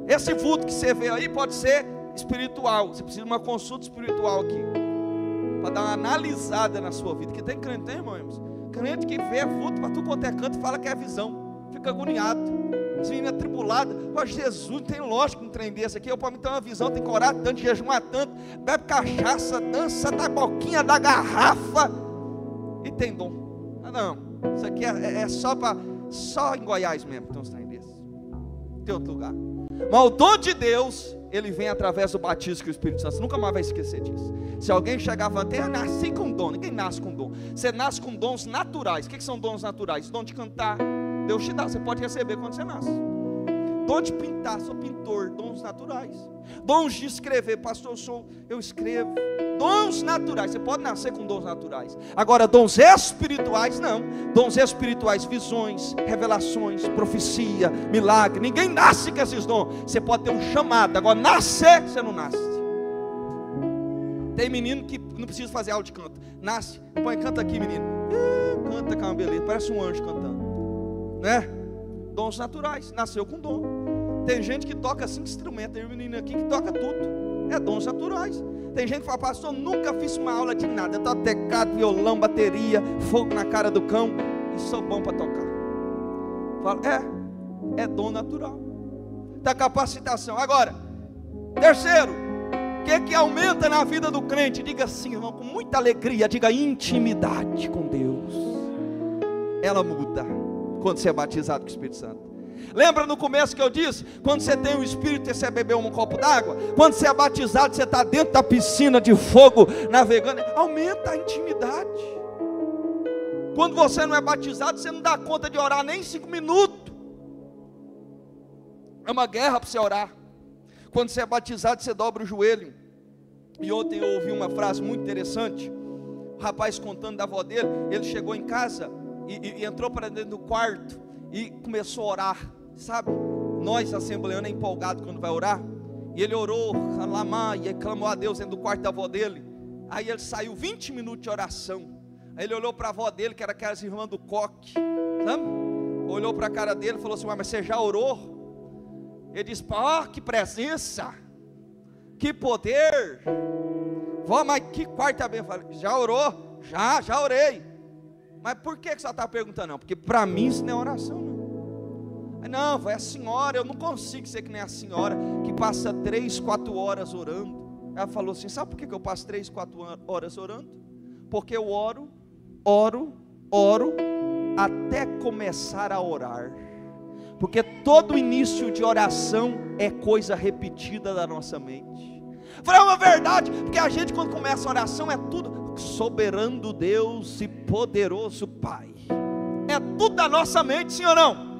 Esse vulto que você vê aí pode ser espiritual. Você precisa de uma consulta espiritual aqui, para dar uma analisada na sua vida. Que tem crente, tem, irmãos? Crente que vê vulto para tudo quanto é canto e fala que é visão, fica agoniado, menina atribulada. Jesus, não tem lógico um trem desse aqui. Eu, para mim, ter uma visão, tem que orar tanto, jejuar tanto, bebe cachaça, dança da boquinha da garrafa e tem dom. Não, isso aqui é só em Goiás mesmo. Tem uns trem desses, tem outro lugar. Mas o dom de Deus, ele vem através do batismo com o Espírito Santo. Você nunca mais vai esquecer disso. Se alguém chegar e falar, eu nasci com dom. Ninguém nasce com dom. Você nasce com dons naturais. O que são dons naturais? Dom de cantar, Deus te dá, você pode receber quando você nasce. Dom de pintar, sou pintor, dons naturais. Dons de escrever, pastor, eu escrevo. Dons naturais, você pode nascer com dons naturais. Agora, dons espirituais, não. Dons espirituais, visões, revelações, profecia, milagre. Ninguém nasce com esses dons. Você pode ter um chamado. Agora, nascer, você não nasce. Tem menino que não precisa fazer aula de canto. Nasce, põe, canta aqui, menino. Canta com uma beleza, parece um anjo cantando, né? Dons naturais, nasceu com dom. Tem gente que toca 5 instrumentos. Tem um menino aqui que toca tudo. É dons naturais. Tem gente que fala, pastor, nunca fiz uma aula de nada. Eu toco teclado, violão, bateria, fogo na cara do cão, e sou bom para tocar. Fala, é dom natural. Da capacitação. Agora, terceiro, o que aumenta na vida do crente? Diga assim, irmão, com muita alegria. Diga intimidade com Deus. Ela muda quando você é batizado com o Espírito Santo. Lembra no começo que eu disse? Quando você tem o Espírito e você bebeu um copo d'água, quando você é batizado, você está dentro da piscina de fogo, navegando, aumenta a intimidade. Quando você não é batizado, você não dá conta de orar nem 5 minutos. É uma guerra para você orar. Quando você é batizado, você dobra o joelho. E ontem eu ouvi uma frase muito interessante. O rapaz contando da avó dele. Ele chegou em casa e entrou para dentro do quarto e começou a orar, sabe? Nós, assembleanos, é empolgado quando vai orar. E ele orou, e clamou a Deus dentro do quarto da avó dele. Aí ele saiu 20 minutos de oração. Aí ele olhou para a avó dele, que era aquelas irmãs do coque, sabe? Olhou para a cara dele e falou assim, mas você já orou? Ele disse, que presença, que poder. Vó, mas que quarta bem? Eu falei, já orou? Já orei. Mas por que você está perguntando? Não, porque para mim isso não é oração, não. Não, foi a senhora, eu não consigo ser que nem a senhora, que passa 3, 4 horas orando. Ela falou assim, sabe por que eu passo 3, 4 horas orando? Porque eu oro, até começar a orar. Porque todo início de oração é coisa repetida da nossa mente. Falei, é uma verdade, porque a gente quando começa a oração é tudo soberano Deus e poderoso Pai. É tudo da nossa mente, sim ou não?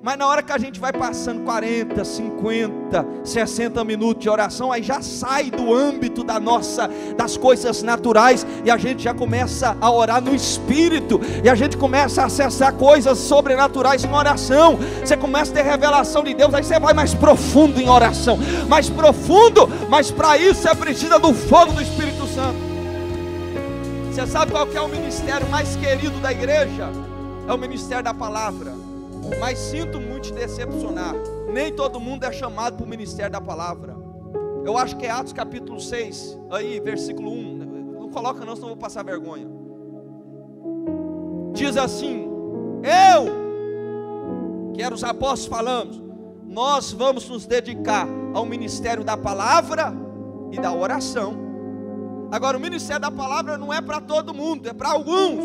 Mas na hora que a gente vai passando 40, 50, 60 minutos de oração, aí já sai do âmbito das coisas naturais, e a gente já começa a orar no Espírito, e a gente começa a acessar coisas sobrenaturais em oração. Você começa a ter revelação de Deus, aí você vai mais profundo em oração, mais profundo, mas para isso você precisa do fogo do Espírito Santo. Você sabe qual que é o ministério mais querido da igreja? É o ministério da palavra. Mas sinto muito te decepcionar, nem todo mundo é chamado para o ministério da palavra. Eu acho que é Atos capítulo 6, aí, versículo 1, não coloca não, senão eu vou passar vergonha. Diz assim: que eram os apóstolos falamos, nós vamos nos dedicar ao ministério da palavra e da oração. Agora, o ministério da palavra não é para todo mundo, é para alguns,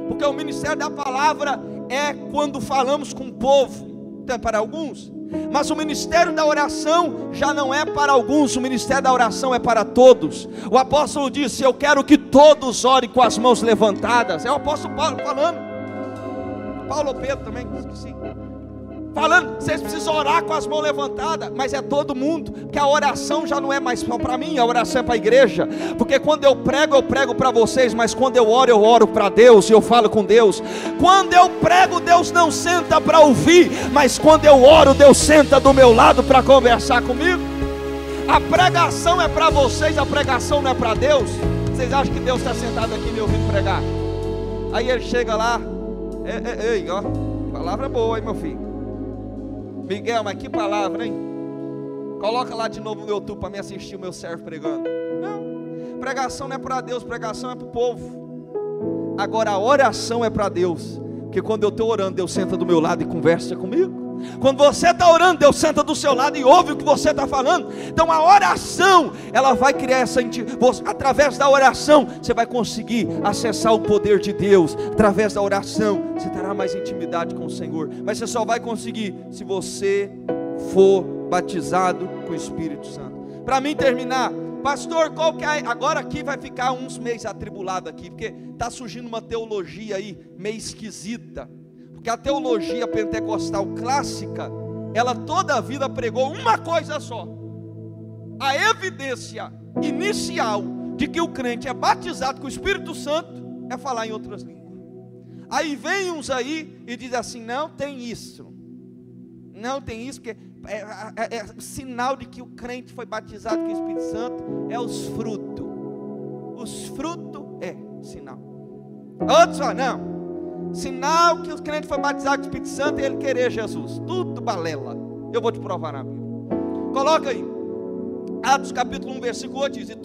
porque o ministério da palavra é quando falamos com o povo, então é para alguns. Mas o ministério da oração já não é para alguns, o ministério da oração é para todos. O apóstolo disse: eu quero que todos orem com as mãos levantadas. É o apóstolo Paulo falando, Paulo ou Pedro também, esqueci, falando, vocês precisam orar com as mãos levantadas. Mas é todo mundo, porque a oração já não é mais só para mim, a oração é para a igreja. Porque quando eu prego para vocês, mas quando eu oro para Deus, e eu falo com Deus. Quando eu prego, Deus não senta para ouvir, mas quando eu oro, Deus senta do meu lado para conversar comigo. A pregação é para vocês, a pregação não é para Deus. Vocês acham que Deus está sentado aqui me ouvindo pregar? Aí ele chega lá, ei, ó, palavra boa, hein, meu filho? Miguel, mas que palavra, hein? Coloca lá de novo no YouTube para me assistir o meu servo pregando. Não, pregação não é para Deus, pregação é para o povo. Agora a oração é para Deus, porque quando eu estou orando, Deus senta do meu lado e conversa comigo. Quando você está orando, Deus senta do seu lado e ouve o que você está falando. Então a oração, ela vai criar essa intimidade. Através da oração, você vai conseguir acessar o poder de Deus. Através da oração, você terá mais intimidade com o Senhor. Mas você só vai conseguir se você for batizado com o Espírito Santo. Para mim terminar, pastor, qual que é? Agora aqui vai ficar uns meses atribulado aqui, porque está surgindo uma teologia aí meio esquisita. Porque a teologia pentecostal clássica, ela toda a vida pregou uma coisa só: a evidência inicial de que o crente é batizado com o Espírito Santo é falar em outras línguas. Aí vem uns aí e diz assim: não tem isso, porque é sinal de que o crente foi batizado com o Espírito Santo é os frutos. Os frutos é sinal. Outros falam: não, sinal que o crente foi batizado com o Espírito Santo é ele querer Jesus. Tudo balela. Eu vou te provar na Bíblia. Coloca aí Atos capítulo 1 versículo 8 diz: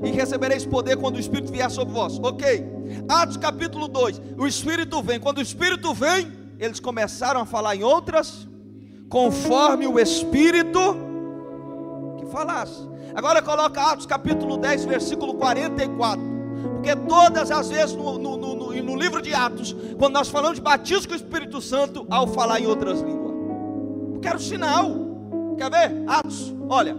e recebereis poder quando o Espírito vier sobre vós. Ok. Atos capítulo 2, o Espírito vem. Quando o Espírito vem, eles começaram a falar em outras, conforme o Espírito que falasse. Agora coloca Atos capítulo 10 versículo 44. Porque todas as vezes no livro de Atos, quando nós falamos de batismo com o Espírito Santo, ao falar em outras línguas, porque era o sinal. Quer ver? Atos, olha,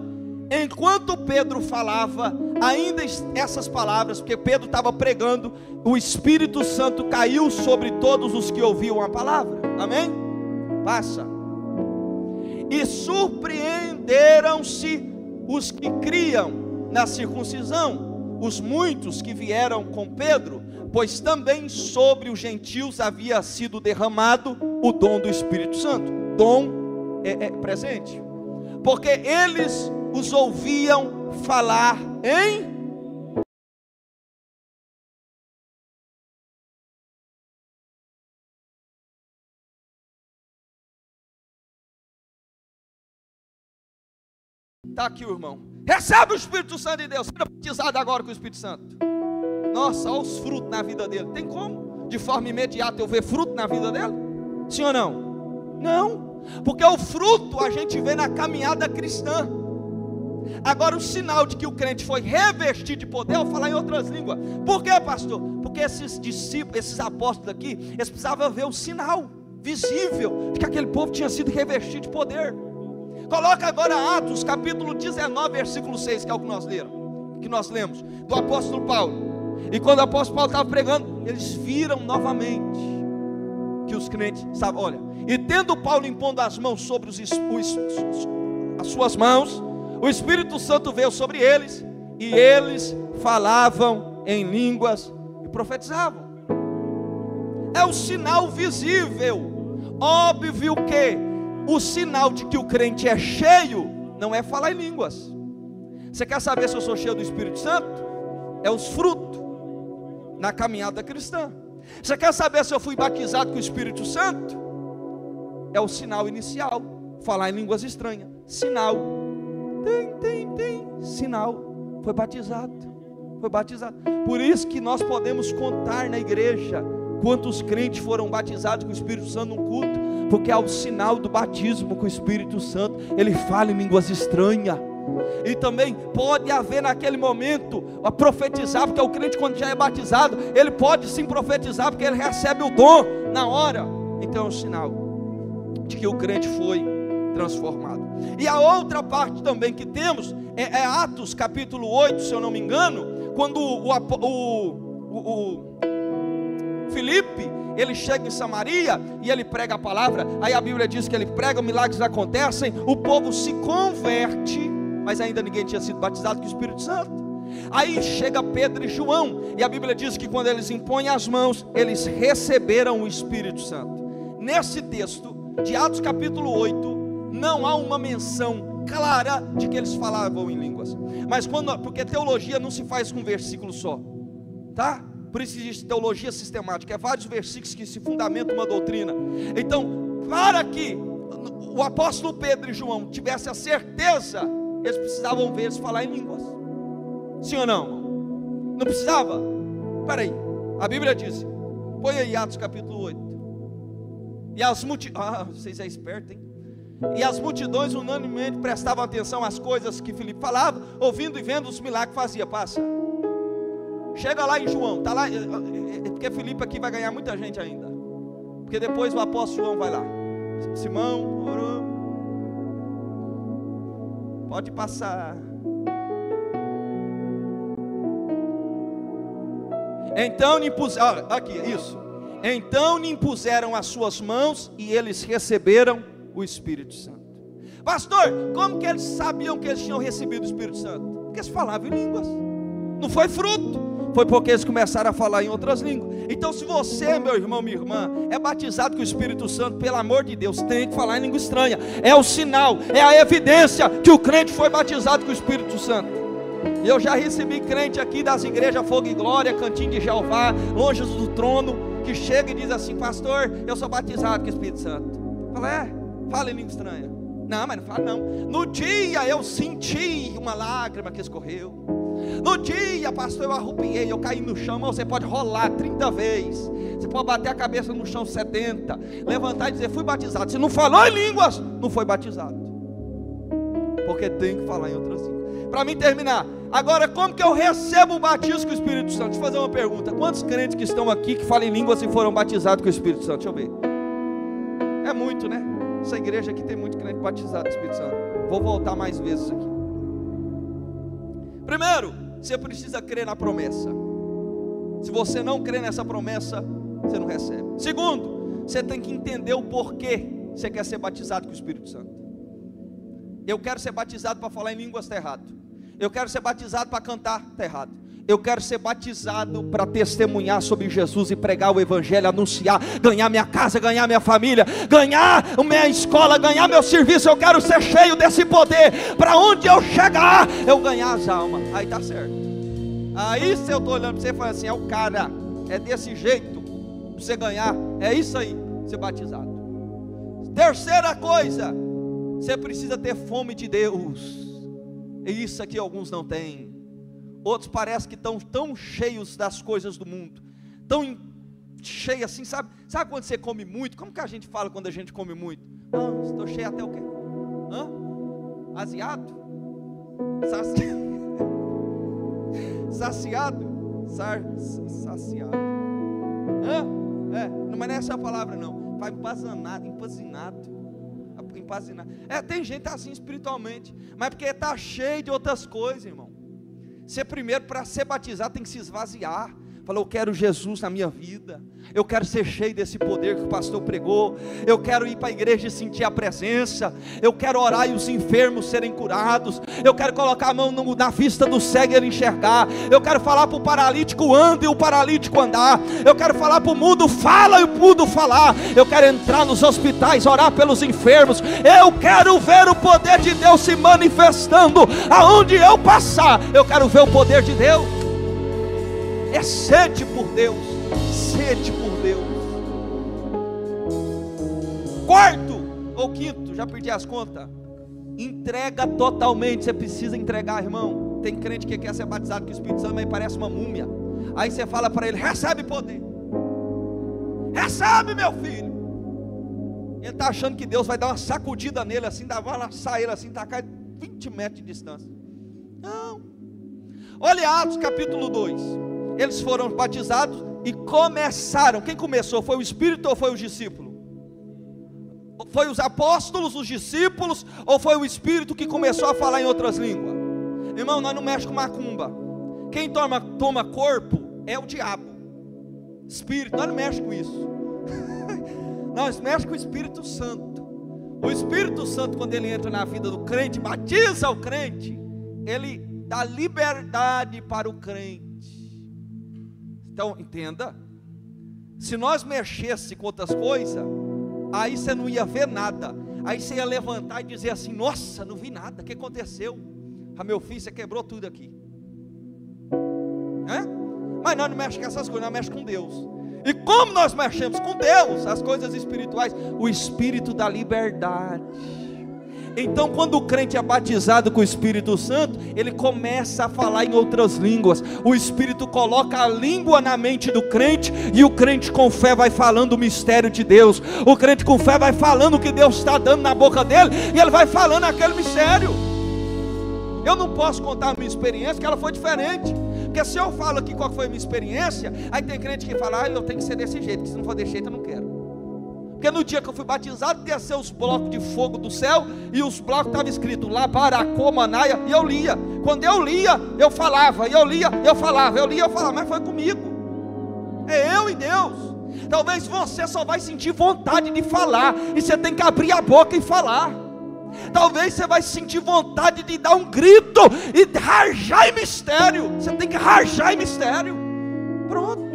enquanto Pedro falava ainda essas palavras, porque Pedro estava pregando, o Espírito Santo caiu sobre todos os que ouviam a palavra. Amém? Passa. E surpreenderam-se os que criam na circuncisão, os muitos que vieram com Pedro, pois também sobre os gentios havia sido derramado o dom do Espírito Santo. Dom é presente, porque eles os ouviam falar em está aqui o irmão, recebe o Espírito Santo de Deus, seja batizado agora com o Espírito Santo. Nossa, olha os frutos na vida dele. Tem como, de forma imediata, eu ver fruto na vida dele? Sim ou não? Não, porque o fruto a gente vê na caminhada cristã. Agora o sinal de que o crente foi revestido de poder é falar em outras línguas. Por quê, pastor? Porque esses discípulos, esses apóstolos aqui, eles precisavam ver o sinal visível de que aquele povo tinha sido revestido de poder. Coloca agora Atos capítulo 19 versículo 6, que é o que nós lemos, do apóstolo Paulo. E quando o apóstolo Paulo estava pregando, eles viram novamente que os crentes, sabe, olha, e tendo Paulo impondo as mãos sobre as suas mãos, o Espírito Santo veio sobre eles, e eles falavam em línguas e profetizavam. É o sinal visível. Óbvio que o sinal de que o crente é cheio não é falar em línguas. Você quer saber se eu sou cheio do Espírito Santo? É os frutos na caminhada cristã. Você quer saber se eu fui batizado com o Espírito Santo? É o sinal inicial, falar em línguas estranhas. Sinal. Tem, sinal. Foi batizado. Por isso que nós podemos contar na igreja quantos crentes foram batizados com o Espírito Santo num culto, porque é o sinal do batismo com o Espírito Santo. Ele fala em línguas estranhas. E também pode haver naquele momento a profetizar, porque o crente, quando já é batizado, ele pode sim profetizar, porque ele recebe o dom na hora. Então é um sinal de que o crente foi transformado. E a outra parte também que temos é Atos capítulo 8, se eu não me engano, quando o Filipe, ele chega em Samaria e ele prega a palavra. Aí a Bíblia diz que ele prega, milagres acontecem, o povo se converte, mas ainda ninguém tinha sido batizado com o Espírito Santo. Aí chega Pedro e João, e a Bíblia diz que quando eles impõem as mãos, eles receberam o Espírito Santo. Nesse texto de Atos capítulo 8, não há uma menção clara de que eles falavam em línguas. Mas porque teologia não se faz com um versículo só, tá? Por isso existe teologia sistemática, é vários versículos que se fundamentam uma doutrina. Então, para que o apóstolo Pedro e João tivessem a certeza, eles precisavam ver eles falar em línguas. Sim ou não? Não precisava? Espera aí, a Bíblia diz, põe aí Atos capítulo 8. E as multidões, vocês é esperto, hein? E as multidões unanimemente prestavam atenção às coisas que Filipe falava, ouvindo e vendo os milagres que fazia. Passa. Chega lá em João, tá lá, porque Filipe aqui vai ganhar muita gente ainda, porque depois o apóstolo João vai lá. Simão, pode passar. Então lhe impuseram, aqui, isso. Então lhe impuseram as suas mãos e eles receberam o Espírito Santo. Pastor, como que eles sabiam que eles tinham recebido o Espírito Santo? Porque eles falavam em línguas. Não foi fruto, foi porque eles começaram a falar em outras línguas. Então, se você, meu irmão, minha irmã, é batizado com o Espírito Santo, pelo amor de Deus, tem que falar em língua estranha. É o sinal, é a evidência que o crente foi batizado com o Espírito Santo. Eu já recebi crente aqui das igrejas Fogo e Glória, Cantinho de Jeová, Longe do Trono, que chega e diz assim: pastor, eu sou batizado com o Espírito Santo. Fala, fala em língua estranha. Não, mas não fala não. No dia eu senti uma lágrima que escorreu. No dia, pastor, eu arrupiei, eu caí no chão. Mas você pode rolar 30 vezes, você pode bater a cabeça no chão 70, levantar e dizer: fui batizado. Se não falou em línguas, não foi batizado, porque tem que falar em outras línguas. Para mim terminar, agora como que eu recebo o batismo com o Espírito Santo? Deixa eu fazer uma pergunta: quantos crentes que estão aqui que falam em línguas e foram batizados com o Espírito Santo? Deixa eu ver. É muito, né? Essa igreja aqui tem muito crente batizado com o Espírito Santo. Vou voltar mais vezes aqui. Primeiro, você precisa crer na promessa. Se você não crê nessa promessa, você não recebe. Segundo, você tem que entender o porquê você quer ser batizado com o Espírito Santo. Eu quero ser batizado para falar em línguas, está errado. Eu quero ser batizado para cantar, está errado. Eu quero ser batizado para testemunhar sobre Jesus e pregar o Evangelho, anunciar, ganhar minha casa, ganhar minha família, ganhar a minha escola, ganhar meu serviço. Eu quero ser cheio desse poder, para onde eu chegar, eu ganhar as almas. Aí está certo. Aí se eu estou olhando para você e falando assim: é o cara, é desse jeito, para você ganhar, é isso aí, ser batizado. Terceira coisa, você precisa ter fome de Deus. E isso aqui alguns não têm. Outros parece que estão tão cheios das coisas do mundo, tão cheios assim, sabe quando você come muito? Como que a gente fala quando a gente come muito? Estou cheio até o quê? Aziado? Saciado? Saciado? Não, mas não é essa a palavra não. Vai empazinado. Tem gente assim espiritualmente, mas porque está cheio de outras coisas, irmão. Você primeiro, para ser batizado, tem que se esvaziar. Falou, eu quero Jesus na minha vida, eu quero ser cheio desse poder que o pastor pregou, eu quero ir para a igreja e sentir a presença, eu quero orar e os enfermos serem curados, eu quero colocar a mão na vista do cego e ele enxergar, eu quero falar para o paralítico anda e o paralítico andar, eu quero falar para o mudo fala e o mudo falar, eu quero entrar nos hospitais, orar pelos enfermos, eu quero ver o poder de Deus se manifestando aonde eu passar, eu quero ver o poder de Deus. É sede por Deus, sede por Deus. Quarto ou quinto, já perdi as contas. Entrega totalmente. Você precisa entregar, irmão. Tem crente que quer ser batizado com o Espírito Santo, mas parece uma múmia. Aí você fala para ele, recebe poder, recebe, meu filho. Ele está achando que Deus vai dar uma sacudida nele assim, vai lançar ele assim, tacar 20 metros de distância. Não. Olha Atos capítulo 2. Eles foram batizados e começaram. Quem começou? Foi o Espírito ou foi os discípulos? Foi os apóstolos, os discípulos, ou foi o Espírito que começou a falar em outras línguas? Irmão, nós não mexemos com macumba. Quem toma corpo é o diabo. Espírito, nós não mexemos com isso. Nós mexemos com o Espírito Santo. O Espírito Santo, quando ele entra na vida do crente, batiza o crente, ele dá liberdade para o crente. Então, entenda, se nós mexesse com outras coisas, aí você não ia ver nada, aí você ia levantar e dizer assim, nossa, não vi nada, o que aconteceu? Ah, meu filho, você quebrou tudo aqui. Mas nós não mexemos com essas coisas, nós mexemos com Deus. E como nós mexemos com Deus, as coisas espirituais, o Espírito da liberdade. Então quando o crente é batizado com o Espírito Santo, ele começa a falar em outras línguas, o Espírito coloca a língua na mente do crente, e o crente com fé vai falando o mistério de Deus, o crente com fé vai falando o que Deus está dando na boca dele, e ele vai falando aquele mistério. Eu não posso contar a minha experiência, que ela foi diferente, porque se eu falo aqui qual foi a minha experiência, aí tem crente que fala, eu tenho que ser desse jeito, porque se não for desse jeito eu não quero. Porque no dia que eu fui batizado, desceu os blocos de fogo do céu, e os blocos estavam escritos Labaracô, Manaia, e eu lia. Quando eu lia, eu falava, e eu lia, eu falava, eu lia, eu falava, mas foi comigo. É eu e Deus. Talvez você só vai sentir vontade de falar, e você tem que abrir a boca e falar. Talvez você vai sentir vontade de dar um grito e rajar em mistério. Você tem que rajar em mistério. Pronto.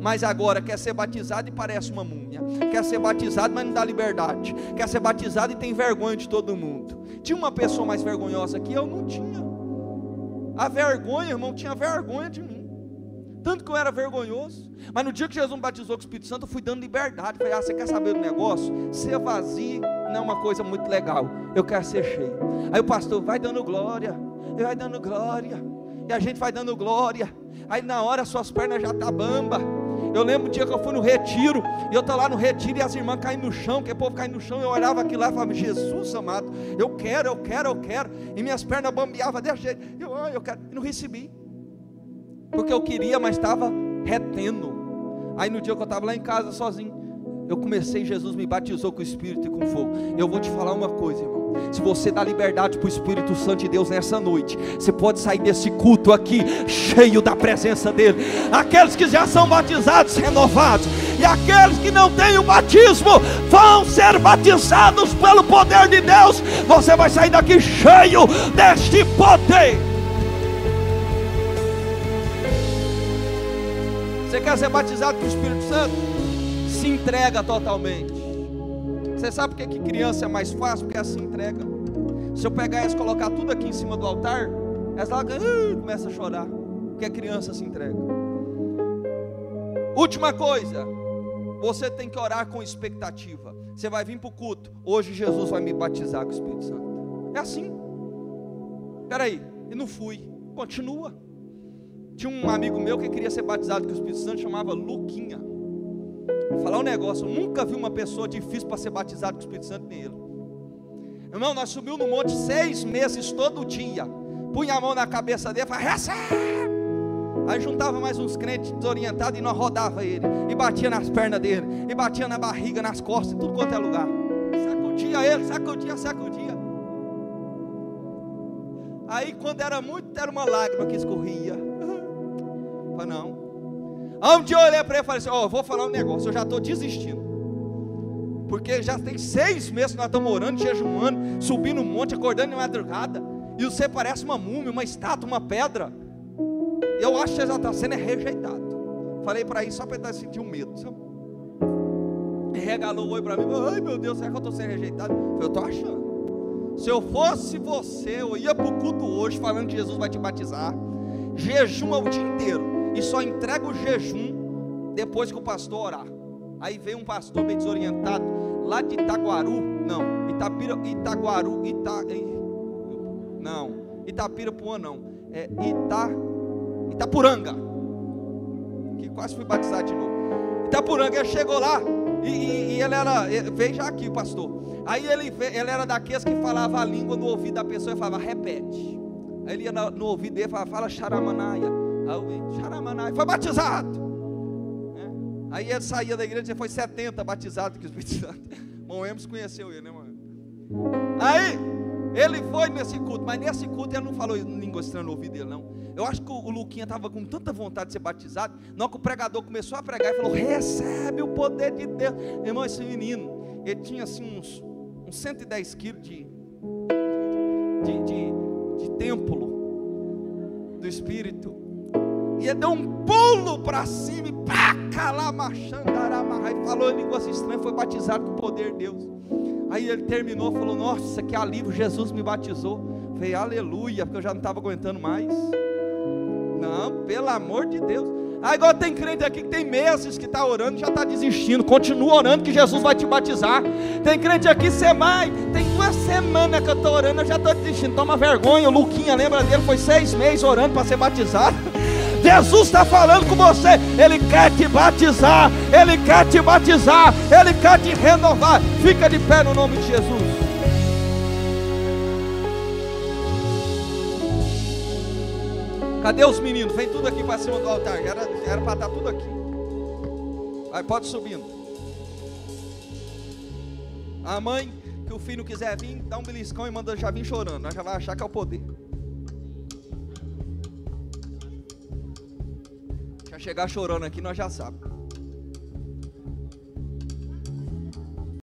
Mas agora quer ser batizado e parece uma múmia, quer ser batizado mas não dá liberdade, quer ser batizado e tem vergonha de todo mundo. Tinha uma pessoa mais vergonhosa que eu não tinha. A vergonha, irmão, tinha vergonha de mim, tanto que eu era vergonhoso. Mas no dia que Jesus me batizou com o Espírito Santo, eu fui dando liberdade. Falei, você quer saber do negócio? Ser vazio não é uma coisa muito legal, eu quero ser cheio. Aí o pastor vai dando glória, ele vai dando glória, e a gente vai dando glória. Aí na hora suas pernas já estão bamba. Eu lembro um dia que eu fui no retiro, e eu estou lá no retiro, e as irmãs caem no chão, que o povo cai no chão, eu olhava aquilo lá e falava, Jesus amado, eu quero, e minhas pernas bambeavam desse jeito, eu quero, e não recebi, porque eu queria, mas estava retendo. Aí no dia que eu estava lá em casa sozinho, eu comecei, Jesus me batizou com o Espírito e com fogo. Eu vou te falar uma coisa, irmão, se você dá liberdade para o Espírito Santo de Deus nessa noite, você pode sair desse culto aqui cheio da presença dele. Aqueles que já são batizados, renovados, e aqueles que não têm o batismo vão ser batizados pelo poder de Deus. Você vai sair daqui cheio deste poder. Você quer ser batizado com o Espírito Santo? Se entrega totalmente. Você sabe por que criança é mais fácil? Porque elas se entregam. Se eu pegar elas e colocar tudo aqui em cima do altar, elas lá começam a chorar, porque a criança se entrega. Última coisa, você tem que orar com expectativa. Você vai vir para o culto, hoje Jesus vai me batizar com o Espírito Santo. É assim. Espera aí, e não fui. Continua. Tinha um amigo meu que queria ser batizado com o Espírito Santo, chamava Luquinha. Vou falar um negócio, eu nunca vi uma pessoa difícil para ser batizado com o Espírito Santo, nem ele. Irmão, nós subimos no monte 6 meses todo dia, punha a mão na cabeça dele e falava, recebe! Aí juntava mais uns crentes desorientados e nós rodava ele, e batia nas pernas dele, e batia na barriga, nas costas, em tudo quanto é lugar. Sacudia ele, sacudia. Aí quando era muito, era uma lágrima que escorria. Falei, não, Aí um dia eu olhei para ele e falei assim: ó, eu vou falar um negócio, eu já estou desistindo. Porque já tem 6 meses que nós estamos orando, jejuando, subindo um monte, acordando de madrugada. E você parece uma múmia, uma estátua, uma pedra. Eu acho que você já está sendo rejeitado. Falei para ele só para ele sentir um medo, sabe? Ele regalou o oi para mim. Ai meu Deus, será que eu estou sendo rejeitado? Eu estou achando. Se eu fosse você, eu ia para o culto hoje falando que Jesus vai te batizar. Jejum o dia inteiro. E só entrega o jejum depois que o pastor orar. Aí veio um pastor meio desorientado, lá de Itaguaru, não, Itapirapuã não, Itapuranga, que quase fui batizado de novo. Itapuranga, ele chegou lá, e ele veio já aqui o pastor, aí ele era daqueles que falava a língua no ouvido da pessoa e falava, repete, aí ele ia no ouvido dele e falava, fala Xaramanaia, aí eu vi, Xaramanaia, foi batizado. Aí ele saía da igreja e foi 70 batizados que os batizados. Bom, Emerson conheceu ele, né, mano? Aí ele foi nesse culto, mas nesse culto ele não falou língua estranha no ouvido dele, não. Eu acho que o Luquinha estava com tanta vontade de ser batizado, na hora que o pregador começou a pregar, ele falou, recebe o poder de Deus. Irmão, esse menino, ele tinha assim uns 110 quilos de templo do Espírito. E ele deu um pulo para cima e pá, calamarxandaramá, e falou em línguas estranhas, foi batizado com o poder de Deus. Aí ele terminou, falou, nossa, que alívio, Jesus me batizou. Falei, aleluia, porque eu já não estava aguentando mais. Não, pelo amor de Deus. Aí agora tem crente aqui que tem meses que está orando e já está desistindo. Continua orando que Jesus vai te batizar. Tem crente aqui, Semai, tem 2 semanas que eu estou orando, eu já estou desistindo. Toma vergonha, o Luquinha, lembra dele, foi 6 meses orando para ser batizado. Jesus está falando com você, Ele quer te batizar, Ele quer te batizar, Ele quer te renovar. Fica de pé no nome de Jesus. Cadê os meninos? Vem tudo aqui para cima do altar, era para estar tudo aqui. Vai, pode subindo. A mãe, que o filho não quiser vir, dá um beliscão e manda já vir chorando, nós já vai achar que é o poder. Chegar chorando aqui, nós já sabemos.